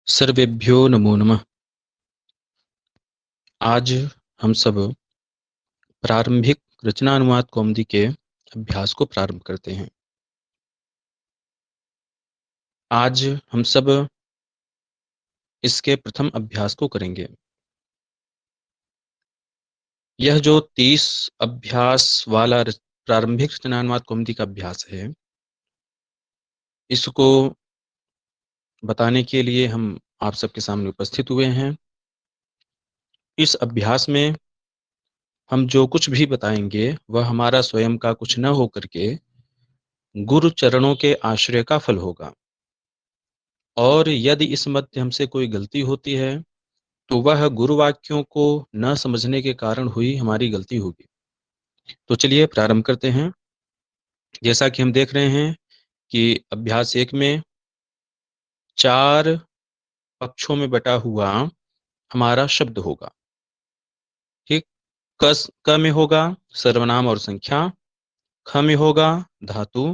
सर्वेभ्यो नमो नमः। आज हम सब प्रारंभिक रचनानुवाद कौमुदी के अभ्यास को प्रारंभ करते हैं। आज हम सब इसके प्रथम अभ्यास को करेंगे। यह जो 30 अभ्यास वाला प्रारंभिक रचनानुवाद कौमुदी का अभ्यास है, इसको बताने के लिए हम आप सबके सामने उपस्थित हुए हैं। इस अभ्यास में हम जो कुछ भी बताएंगे वह हमारा स्वयं का कुछ न हो करके गुरु चरणों के आश्रय का फल होगा। और यदि इस मध्य हमसे कोई गलती होती है तो वह गुरु वाक्यों को न समझने के कारण हुई हमारी गलती होगी। तो चलिए प्रारंभ करते हैं। जैसा कि हम देख रहे हैं कि अभ्यास 1 में 4 पक्षों में बटा हुआ हमारा शब्द होगा। ठीक, क में होगा सर्वनाम और संख्या, ख में होगा धातु,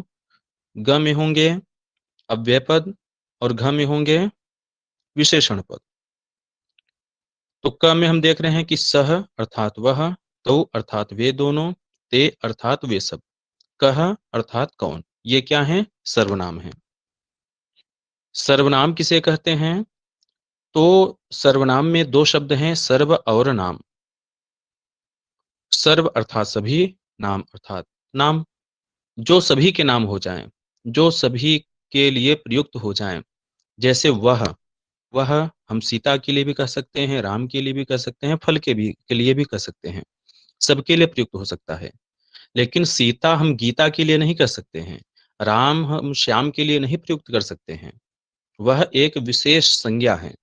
ग में होंगे अव्यय पद और घ में होंगे विशेषण पद। तो क में हम देख रहे हैं कि सह अर्थात वह, तो अर्थात वे दोनों, ते अर्थात वे सब, कह अर्थात कौन, ये क्या है? सर्वनाम है। सर्वनाम किसे कहते हैं? तो सर्वनाम में 2 शब्द हैं, सर्व और नाम। सर्व अर्थात सभी, नाम अर्थात नाम, जो सभी के नाम हो जाएं, जो सभी के लिए प्रयुक्त हो जाएं। जैसे वह हम सीता के लिए भी कह सकते हैं, राम के लिए भी कह सकते हैं, फल के लिए भी कह सकते हैं, सबके लिए प्रयुक्त हो सकता है। लेकिन सीता हम गीता के लिए नहीं कह सकते हैं, राम हम श्याम के लिए नहीं प्रयुक्त कर सकते हैं, वह एक विशेष संज्ञा है।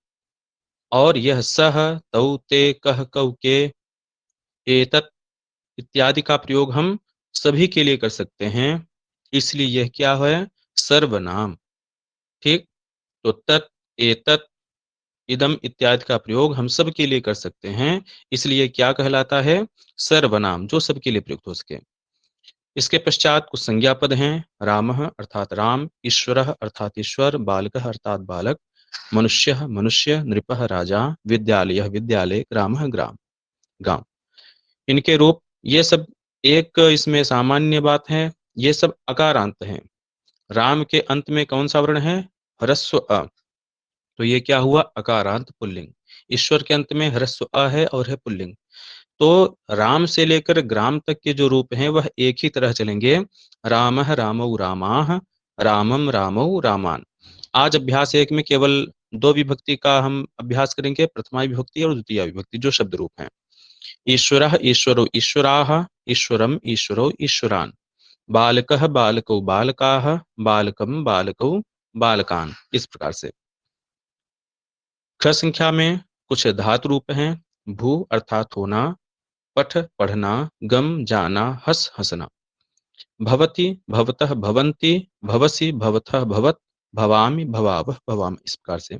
और यह सह, तौ, ते, कह, कौ, के, एतत् इत्यादि का प्रयोग हम सभी के लिए कर सकते हैं, इसलिए यह क्या है? सर्वनाम। ठीक, तो तत्, एतत्, इदम इत्यादि का प्रयोग हम सब के लिए कर सकते हैं, इसलिए क्या कहलाता है? सर्वनाम, जो सबके लिए प्रयुक्त हो सके। इसके पश्चात कुछ संज्ञा पद हैं। रामः अर्थात राम, ईश्वरः अर्थात ईश्वर, बालकः अर्थात बालक, मनुष्यः मनुष्य, नृपः राजा, विद्यालयः विद्यालय, ग्रामः ग्राम गांव। इनके रूप ये सब एक इसमें सामान्य बात है, ये सब अकारांत हैं। राम के अंत में कौन सा वर्ण है? ह्रस्व अ, तो ये क्या हुआ? अकारांत पुल्लिंग। ईश्वर के अंत में ह्रस्व अ है और है पुल्लिंग। तो राम से लेकर ग्राम तक के जो रूप हैं वह एक ही तरह चलेंगे। रामः रामौ रामाः, रामम रामौ रामान। आज अभ्यास 1 में केवल 2 विभक्ति का हम अभ्यास करेंगे, प्रथमा विभक्ति और द्वितीय विभक्ति, जो शब्द रूप हैं। ईश्वरः ईश्वरो ईश्वराः, ईश्वरम ईश्वरो ईश्वरान्, बालकः बालकौ बालकाः, बालकम बालकौ बालकान्। इस प्रकार से ख संख्या में कुछ धातु रूप हैं। भू अर्थात होना, पठ पढ़ना, गम जाना, हस हंसना, भवति भवतः भवन्ति, भवसि भवतः भवत, भवामि भवावः भवाम। इस प्रकार से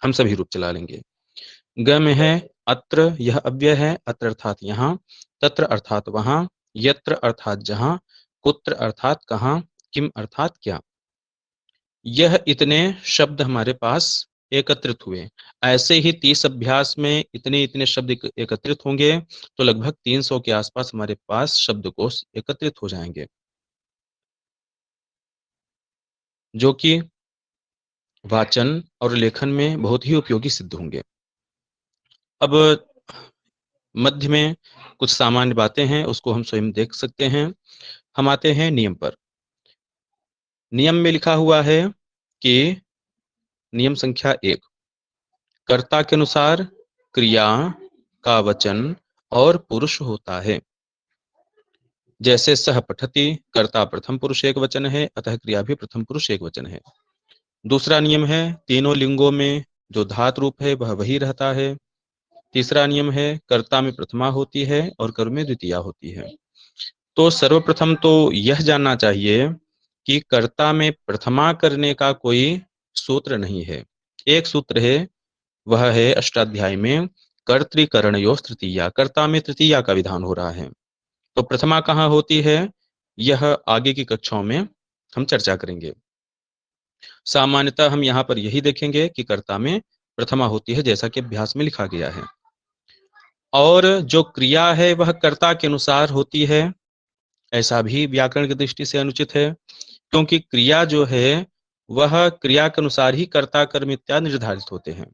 हम सभी रूप चला लेंगे। ग में है अत्र, यह अव्यय है। अत्र अर्थात यहाँ, तत्र अर्थात वहां, यत्र अर्थात जहां, कुत्र अर्थात कहाँ, किम अर्थात क्या। यह इतने शब्द हमारे पास एकत्रित हुए। ऐसे ही 30 अभ्यास में इतने इतने शब्द एकत्रित होंगे तो लगभग 300 के आसपास हमारे पास शब्दकोश एकत्रित हो जाएंगे, जो कि वाचन और लेखन में बहुत ही उपयोगी सिद्ध होंगे। अब मध्य में कुछ सामान्य बातें हैं, उसको हम स्वयं देख सकते हैं। हम आते हैं नियम पर। नियम में लिखा हुआ है कि नियम संख्या 1, कर्ता के अनुसार क्रिया का वचन और पुरुष होता है। जैसे सह पठति, कर्ता प्रथम पुरुष एक वचन है, अतः क्रिया भी प्रथम पुरुष एक वचन है। दूसरा नियम है तीनों लिंगों में जो धातु रूप है वह वही रहता है। तीसरा नियम है कर्ता में प्रथमा होती है और कर्म में द्वितीया होती है। तो सर्वप्रथम तो यह जानना चाहिए कि कर्ता में प्रथमा करने का कोई सूत्र नहीं है। एक सूत्र है, वह है अष्टाध्यायी में कर्तृकरणयोः तृतीया, कर्ता में तृतीया का विधान हो रहा है। तो प्रथमा कहाँ होती है, यह आगे की कक्षाओं में हम चर्चा करेंगे। सामान्यतः हम यहाँ पर यही देखेंगे कि कर्ता में प्रथमा होती है, जैसा कि अभ्यास में लिखा गया है। और जो क्रिया है वह कर्ता के अनुसार होती है, ऐसा भी व्याकरण की दृष्टि से अनुचित है, क्योंकि क्रिया जो है वह क्रिया के अनुसार ही कर्ता कर्म इत्यादि निर्धारित होते हैं।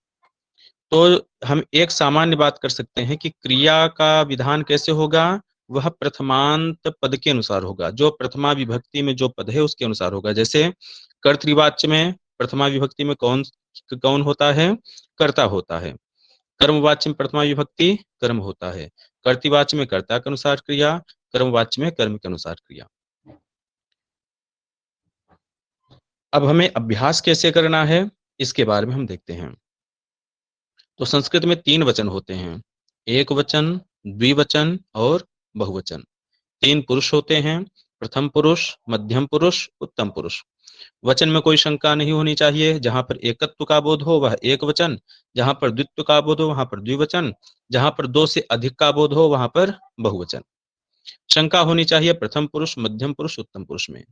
तो हम एक सामान्य बात कर सकते हैं कि क्रिया का विधान कैसे होगा, वह प्रथमांत पद के अनुसार होगा, जो प्रथमा विभक्ति में जो पद है उसके अनुसार होगा। जैसे कर्तृवाच्य में प्रथमा विभक्ति में कौन कौन होता है, कर्ता होता है। कर्मवाच्य में प्रथमा विभक्ति कर्म होता है। कर्तृवाच्य में कर्ता के अनुसार क्रिया, कर्मवाच्य में कर्म के अनुसार क्रिया। अब हमें अभ्यास कैसे करना है, इसके बारे में हम देखते हैं। तो संस्कृत में 3 वचन होते हैं, एक वचन, द्विवचन और बहुवचन। 3 पुरुष होते हैं, प्रथम पुरुष, मध्यम पुरुष, उत्तम पुरुष। वचन में कोई शंका नहीं होनी चाहिए। जहां पर एकत्व का बोध हो वह एक वचन, जहां पर द्वित्व का बोध हो वहां पर द्विवचन, जहां पर 2 से अधिक का बोध हो वहां पर बहुवचन। शंका होनी चाहिए प्रथम पुरुष, मध्यम पुरुष, उत्तम पुरुष में।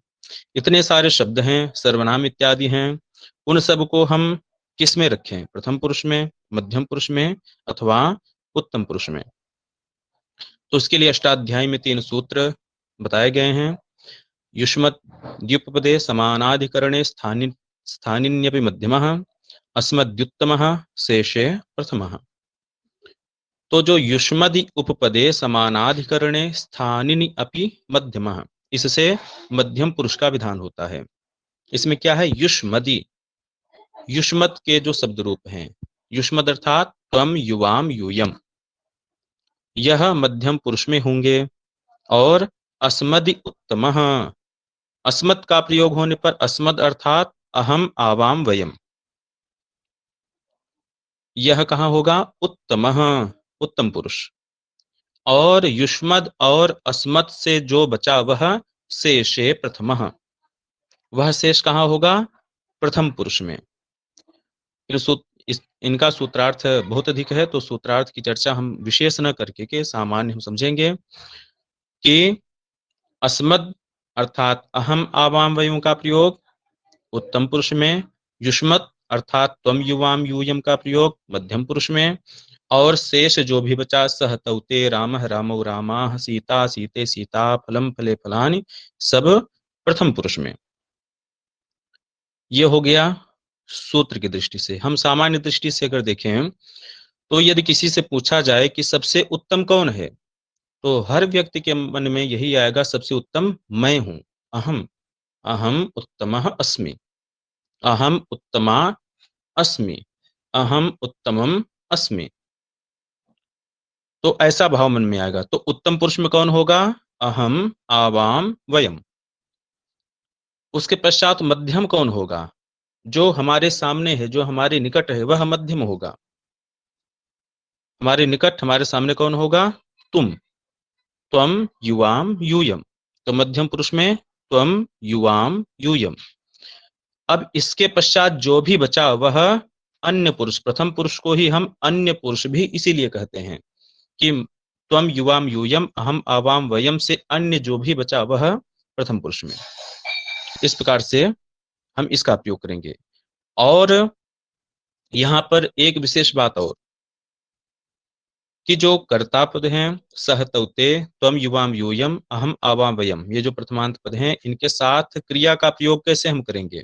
इतने सारे शब्द हैं, सर्वनाम इत्यादि हैं, उन सब को हम किस में रखें, प्रथम पुरुष में, मध्यम पुरुष में अथवा उत्तम पुरुष में। तो उसके लिए अष्टाध्यायी में 3 सूत्र बताए गए हैं। युष्मत् द्युपपदे समानाधिकरणे स्थानिन्यपि मध्यमः, अस्मद्युत्तमः शेषे प्रथमः। तो जो युष्मदि उपपदे समानाधिकरणे स्थानिनि अपि मध्यमः, इससे मध्यम पुरुष का विधान होता है। इसमें क्या है, युष्मदि, युष्मत के जो शब्द रूप हैं, युष्मद अर्थात त्वम युवाम यूयम, यह मध्यम पुरुष में होंगे। और अस्मदि उत्तमः, अस्मत् का प्रयोग होने पर अस्मद अर्थात अहम आवाम वयम, यह कहाँ होगा, उत्तमः, उत्तम पुरुष। और युष्मद और अस्मत् से जो बचा वह शेषे प्रथमः, वह शेष कहाँ होगा, प्रथम पुरुष में। इनका सूत्रार्थ बहुत अधिक है, तो सूत्रार्थ की चर्चा हम विशेष न करके के सामान्य हम समझेंगे कि अस्मद अर्थात अहम आवाम वयों का प्रयोग उत्तम पुरुष में, युष्मत अर्थात त्वम युवाम यूयम का प्रयोग मध्यम पुरुष में, और शेष जो भी बचा सह तौते रामः रामौ रामाः सीता सीते सीता फलम फले फलानि, सब प्रथम पुरुष में। ये हो गया सूत्र की दृष्टि से। हम सामान्य दृष्टि से अगर देखें तो यदि किसी से पूछा जाए कि सबसे उत्तम कौन है, तो हर व्यक्ति के मन में यही आएगा, सबसे उत्तम मैं हूं, अहम, अहम उत्तमः अस्मि, अहम उत्तमा अस्मि, अहम उत्तमम अस्मि। तो ऐसा भाव मन में आएगा। तो उत्तम पुरुष में कौन होगा, अहम आवाम वयम। उसके पश्चात मध्यम कौन होगा, जो हमारे सामने है, जो हमारे निकट है, वह मध्यम होगा। हमारे निकट, हमारे सामने कौन होगा, तुम, त्वम युवाम यूयम। तो मध्यम पुरुष में त्वम युवाम यूयम। अब इसके पश्चात जो भी बचा वह अन्य पुरुष, प्रथम पुरुष को ही हम अन्य पुरुष भी इसीलिए कहते हैं कि त्वम युवाम यूयम अहम आवाम वयम से अन्य जो भी बचा वह प्रथम पुरुष में। इस प्रकार से हम इसका प्रयोग करेंगे। और यहां पर एक विशेष बात और, कि जो कर्ता पद हैं सह तौते त्वम युवाम यूयम अहम आवाम वयम, ये जो प्रथमांत पद हैं, इनके साथ क्रिया का प्रयोग कैसे हम करेंगे।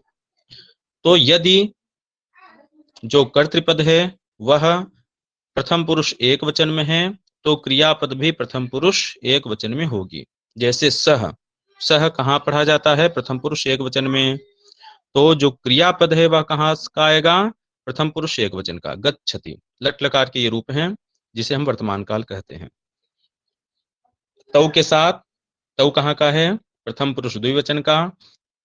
तो यदि जो कर्तृपद है वह प्रथम पुरुष एक वचन में है, तो क्रियापद भी प्रथम पुरुष एक वचन में होगी। जैसे सह, सह कहाँ पढ़ा जाता है, प्रथम पुरुष एक वचन में। तो जो क्रियापद है वह कहाँ का आएगा, प्रथम पुरुष एक वचन का, गच्छति। लट लकार के ये रूप हैं जिसे हम वर्तमान काल कहते हैं। तौ के साथ, तौ कहाँ का है, प्रथम पुरुष द्विवचन का।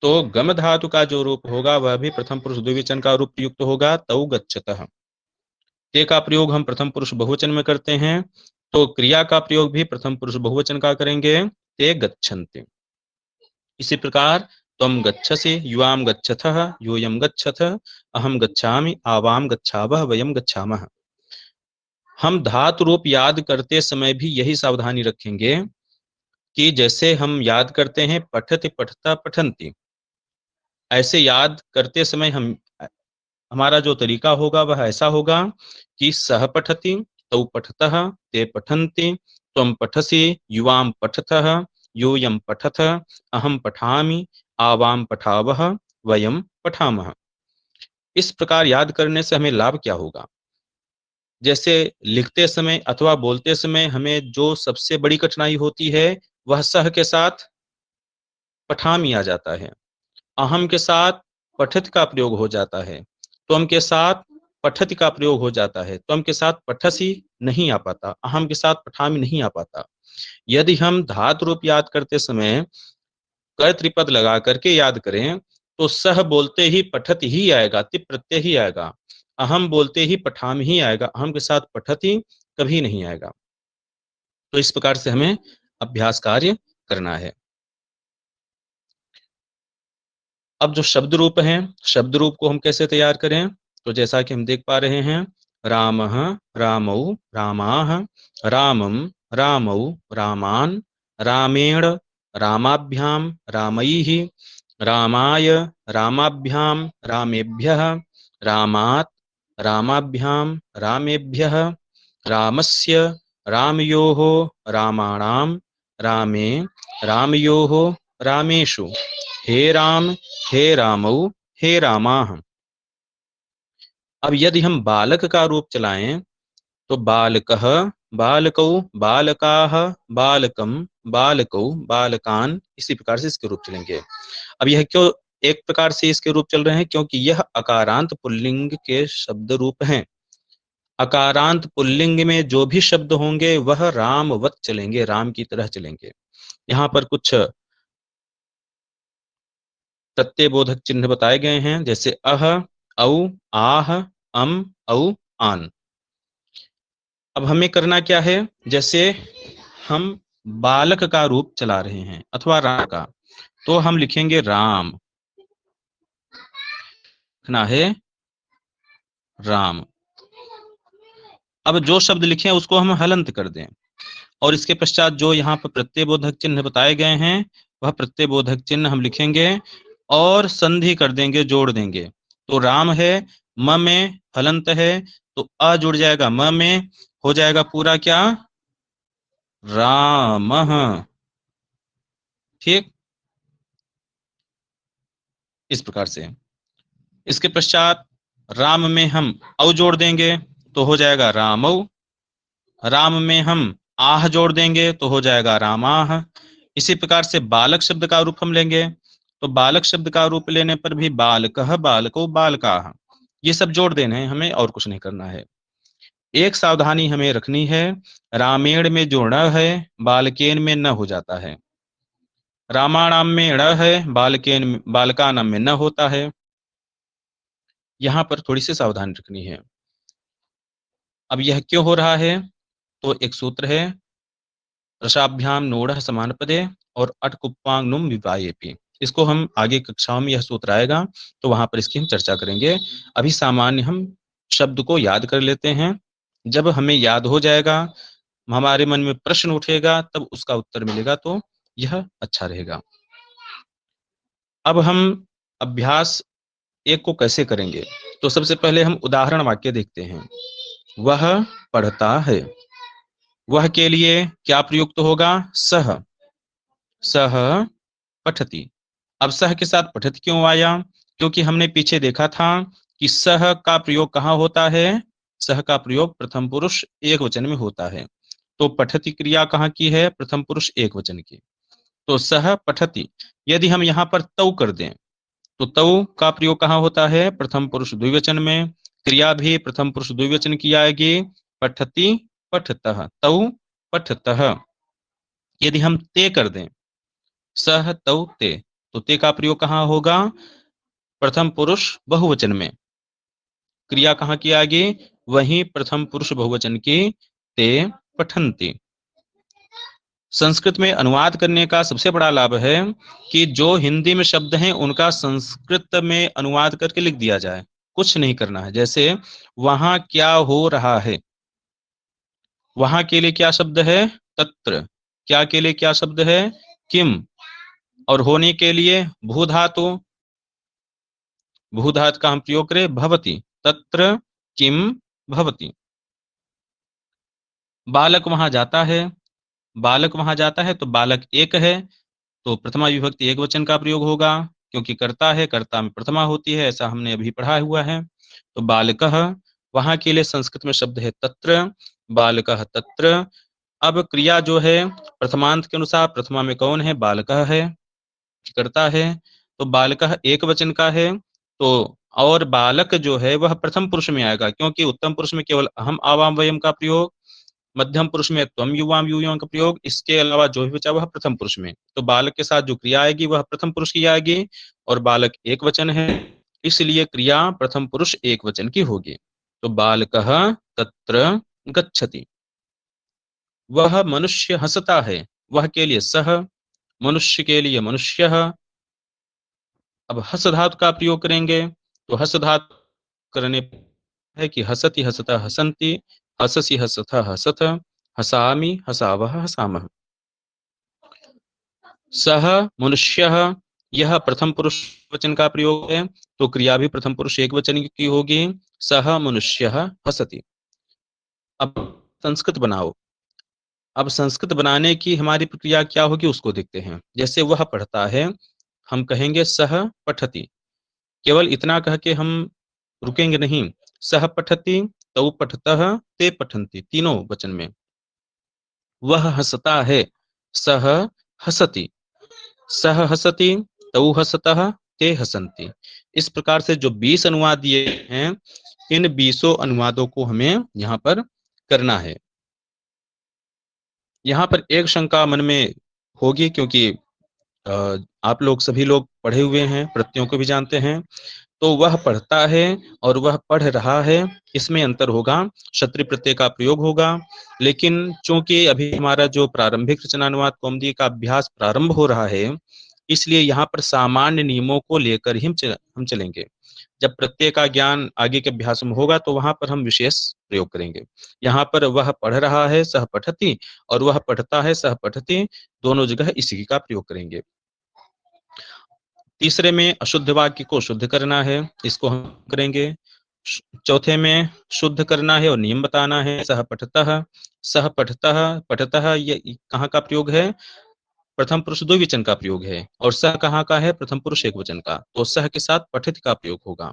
तो गम धातु का जो रूप होगा वह भी प्रथम पुरुष द्विवचन का रूप युक्त होगा, तौ गच्छतः। ते का प्रयोग हम प्रथम पुरुष बहुवचन में करते हैं, तो क्रिया का प्रयोग भी प्रथम पुरुष बहुवचन का करेंगे, ते गच्छन्ति। इसी प्रकार त्वम गच्छसि, युवाम गच्छथः, यूयम गच्छथ, अहम गच्छामि, आवाम गच्छावः, वयम गच्छामः। हम धातु रूप याद करते समय भी यही सावधानी रखेंगे कि जैसे हम याद करते हैं पठति पठता पठन्ति, ऐसे याद करते समय हमारा जो तरीका होगा वह ऐसा होगा कि सः पठति, तौ पठतः, ते पठन्ति, त्वं पठसि, युवां पठतः, यूयं पठथ, अहं पठामि, आवां पठावः, वयं पठामः। इस प्रकार याद करने से हमें लाभ क्या होगा? जैसे लिखते समय अथवा बोलते समय हमें जो सबसे बड़ी कठिनाई होती है, वह सः के साथ पठामि आ जाता है। अहम के साथ पठित का प्रयोग हो जाता है। त्वम के साथ पठति का प्रयोग हो जाता है। त्वम के साथ पठसि नहीं आ पाता। अहम के साथ पठामि नहीं आ पाता। यदि हम धातु रूप याद करते समय कर्तृपद लगा करके याद करें, तो सह बोलते ही पठति ही आएगा, तिप प्रत्यय ही आएगा। अहम बोलते ही पठामि ही आएगा। अहम के साथ पठति कभी नहीं आएगा। तो इस प्रकार से हमें अभ्यास कार्य करना है। अब जो शब्द रूप हैं, शब्द रूप को हम कैसे तैयार करें? तो जैसा कि हम देख पा रहे हैं, रामः, रामौ, रामाः, रामं, रामौ, रामान्, रामेण, रामाभ्यां, रामैः, रामाय, रामाभ्यां, रामेभ्यः, रामात्, रामाभ्यां, रामेभ्यः, रामस्य, रामयोः, रामाणां, रामे, रामयोः, रामेषु, हे राम, हे रामौ, हे रामाः। अब यदि हम बालक का रूप चलाएं, तो बालकः, बालकौ, बालकाः, बालकं, बालकौ, बालकान्, इसी प्रकार से इसके रूप चलेंगे। अब यह क्यों एक प्रकार से इसके रूप चल रहे हैं? क्योंकि यह अकारांत पुल्लिंग के शब्द रूप हैं। अकारांत पुल्लिंग में जो भी शब्द होंगे वह रामवत चलेंगे, राम की तरह चलेंगे। यहाँ पर कुछ प्रत्ययबोधक चिन्ह बताए गए हैं, जैसे अह, औ, आह, औ, आन। अब हमें करना क्या है? जैसे हम बालक का रूप चला रहे हैं अथवा राम का, तो हम लिखेंगे राम, लिखना है राम। अब जो शब्द लिखे उसको हम हलंत कर दें, और इसके पश्चात जो यहाँ पर प्रत्ययबोधक चिन्ह बताए गए हैं, वह प्रत्ययबोधक चिन्ह हम लिखेंगे और संधि कर देंगे, जोड़ देंगे। तो राम है, म में हलंत है, तो अ जुड़ जाएगा म में, हो जाएगा पूरा क्या? रामः। ठीक, इस प्रकार से। इसके पश्चात राम में हम औ जोड़ देंगे तो हो जाएगा रामौ। राम में हम आह जोड़ देंगे तो हो जाएगा रामाह। इसी प्रकार से बालक शब्द का रूप हम लेंगे, तो बालक शब्द का रूप लेने पर भी बालकः, बालको, बालकाः, ये सब जोड़ देने हैं हमें, और कुछ नहीं करना है। एक सावधानी हमें रखनी है, रामेण में जो ण है बालकेन में न हो जाता है। रामाणाम में ण है, बालकेन, बालकानाम में न होता है। यहाँ पर थोड़ी सी सावधानी रखनी है। अब यह क्यों हो रहा है? तो एक सूत्र है, रसाभ्याम नोढ़ समानपदे और अटकुप्पांग नुम विवायेपि। इसको हम आगे कक्षाओं में, यह सूत्र आएगा तो वहां पर इसकी हम चर्चा करेंगे। अभी सामान्य हम शब्द को याद कर लेते हैं। जब हमें याद हो जाएगा, हमारे मन में प्रश्न उठेगा, तब उसका उत्तर मिलेगा, तो यह अच्छा रहेगा। अब हम अभ्यास एक को कैसे करेंगे? तो सबसे पहले हम उदाहरण वाक्य देखते हैं। वह पढ़ता है, वह के लिए क्या प्रयुक्त होगा? सह, सह पठति। अब सह के साथ पठति क्यों आया? क्योंकि हमने पीछे देखा था कि सह का प्रयोग कहाँ होता है? सह का प्रयोग प्रथम पुरुष एक वचन में होता है। तो पठति क्रिया कहाँ की है? प्रथम पुरुष एक वचन की। तो सह पठति। यदि हम यहाँ पर तौ कर दें, तो तौ का प्रयोग कहाँ होता है? प्रथम पुरुष द्विवचन में। क्रिया भी प्रथम पुरुष द्विवचन की आएगी, पठति, पठतः, तौ पठतः। यदि हम ते कर दें, सह तौ ते, तो ते का प्रयोग कहाँ होगा? प्रथम पुरुष बहुवचन में। क्रिया कहाँ की आएगी? वहीं प्रथम पुरुष बहुवचन की, ते पठन्ति। संस्कृत में अनुवाद करने का सबसे बड़ा लाभ है कि जो हिंदी में शब्द हैं उनका संस्कृत में अनुवाद करके लिख दिया जाए, कुछ नहीं करना है। जैसे वहां क्या हो रहा है, वहां के लिए क्या शब्द है? तत्र। क्या के लिए क्या शब्द है? किम। और होने के लिए भू धातु। भू धातु का हम प्रयोग करें भवति, तत्र किम भवति। बालक वहां जाता है, बालक वहां जाता है तो बालक एक है, तो प्रथमा विभक्ति एक वचन का प्रयोग होगा, क्योंकि कर्ता है, कर्ता में प्रथमा होती है, ऐसा हमने अभी पढ़ा हुआ है। तो बालकः, वहां के लिए संस्कृत में शब्द है तत्र, बालकः तत्र। अब क्रिया जो है प्रथमांत के अनुसार प्रथमा में कौन है, बालकः है, करता है, तो बालकः एक वचन का है। तो और बालक जो है वह प्रथम पुरुष में आएगा, क्योंकि उत्तम पुरुष में केवल अहम आवाम वयम का प्रयोग, मध्यम पुरुष में त्वम युवाम यूयम का प्रयोग, इसके अलावा जो भी बचा वह प्रथम पुरुष में। तो बालक के साथ जो क्रिया आएगी वह प्रथम पुरुष की आएगी, और बालक एक वचन है, इसलिए क्रिया प्रथम पुरुष एक वचन की होगी। तो बालकः तत्र गच्छति। वह मनुष्य हंसता है, वह के लिए सह, मनुष्य के लिए मनुष्यः। अब हस धातु का प्रयोग करेंगे, तो हस धातु करने है कि हसति हसतः हसन्ति, हससि हसथः हसथ, हसामि हसावः हसामः। सह मनुष्यः, यह प्रथम पुरुष वचन का प्रयोग है, तो क्रिया भी प्रथम पुरुष एक वचन की होगी, सह मनुष्यः हसति। अब संस्कृत बनाओ। अब संस्कृत बनाने की हमारी प्रक्रिया क्या होगी उसको देखते हैं। जैसे वह पढ़ता है, हम कहेंगे सह पठति, केवल इतना कह के हम रुकेंगे नहीं। सह पठति, तौ पठतः, ते पठन्ति, तीनों वचन में। वह हंसता है, सह हसति, सह हसति, तौ हसतः, ते हसन्ति। इस प्रकार से जो 20 अनुवाद दिए हैं, इन 20 अनुवादों को हमें यहाँ पर करना है। यहाँ पर एक शंका मन में होगी, क्योंकि आप लोग सभी लोग पढ़े हुए हैं, प्रत्ययों को भी जानते हैं। तो वह पढ़ता है और वह पढ़ रहा है, इसमें अंतर होगा, क्षत्रिय प्रत्यय का प्रयोग होगा। लेकिन चूंकि अभी हमारा जो प्रारंभिक रचनानुवाद कौमुदी का अभ्यास प्रारंभ हो रहा है, इसलिए यहाँ पर सामान्य नियमों को लेकर ही हम चलेंगे। जब प्रत्यय का ज्ञान आगे के अभ्यास में होगा तो वहां पर हम विशेष प्रयोग करेंगे। यहाँ पर वह पढ़ रहा है सह पठति, और वह पढ़ता है सह पठति, दोनों जगह इसी का प्रयोग करेंगे। तीसरे में अशुद्ध वाक्य को शुद्ध करना है, इसको हम करेंगे। चौथे में शुद्ध करना है और नियम बताना है। सह पठतः, सह पठतः, पठतः ये कहाँ का प्रयोग है, प्रथम पुरुष द्विवचन का प्रयोग है, और सह कहाँ का है, प्रथम पुरुष एक वचन का, तो सह के साथ पठित का प्रयोग होगा।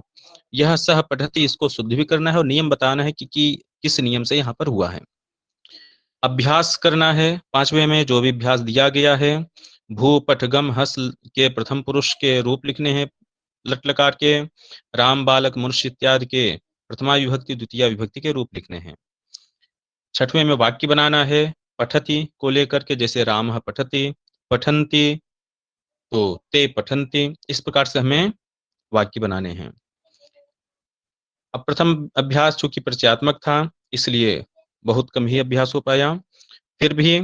यह सह पठति, इसको शुद्ध भी करना है और नियम बताना है कि किस नियम से यहाँ पर हुआ है। अभ्यास करना है, पांचवें में जो भी अभ्यास दिया गया है, भू पठ गम हस के प्रथम पुरुष के रूप लिखने हैं लट लकार के, राम बालक मनुष्य इत्यादि के प्रथमा विभक्ति द्वितीय विभक्ति के रूप लिखने हैं। छठवें में वाक्य बनाना है, पठति को लेकर के, जैसे राम पठति, पठन्ति, तो ते पठन्ति, इस प्रकार से हमें वाक्य बनाने हैं। अब प्रथम अभ्यास चूंकि परिचयात्मक था, इसलिए बहुत कम ही अभ्यास हो पाया, फिर भी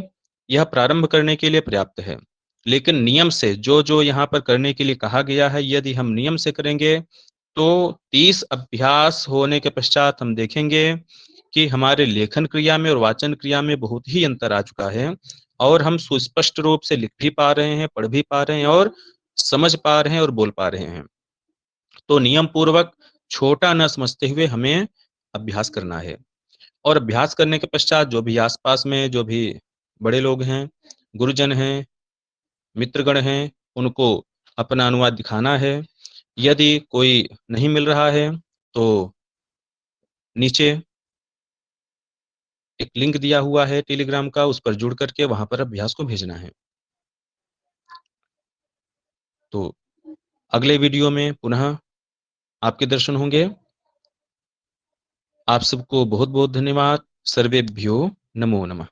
यह प्रारंभ करने के लिए पर्याप्त है। लेकिन नियम से जो जो यहाँ पर करने के लिए कहा गया है, यदि हम नियम से करेंगे तो 30 अभ्यास होने के पश्चात हम देखेंगे कि हमारे लेखन क्रिया में और वाचन क्रिया में बहुत ही अंतर आ चुका है, और हम सुस्पष्ट रूप से लिख भी पा रहे हैं, पढ़ भी पा रहे हैं, और समझ पा रहे हैं और बोल पा रहे हैं। तो नियम पूर्वक छोटा न समझते हुए हमें अभ्यास करना है, और अभ्यास करने के पश्चात जो भी आसपास में जो भी बड़े लोग हैं, गुरुजन हैं, मित्रगण हैं, उनको अपना अनुवाद दिखाना है। यदि कोई नहीं मिल रहा है तो नीचे एक लिंक दिया हुआ है टेलीग्राम का, उस पर जुड़ करके वहां पर अभ्यास को भेजना है। तो अगले वीडियो में पुनः आपके दर्शन होंगे। आप सबको बहुत बहुत धन्यवाद। सर्वेभ्यो नमो नमः।